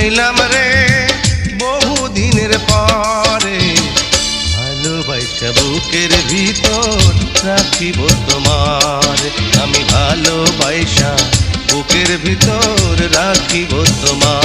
পাইলাম রে বহুদিনের পরে, ভালোবাসা বুকের ভিতর রাখিব তোমার। আমি ভালোবাসা বুকের ভিতর রাখিব তোমার।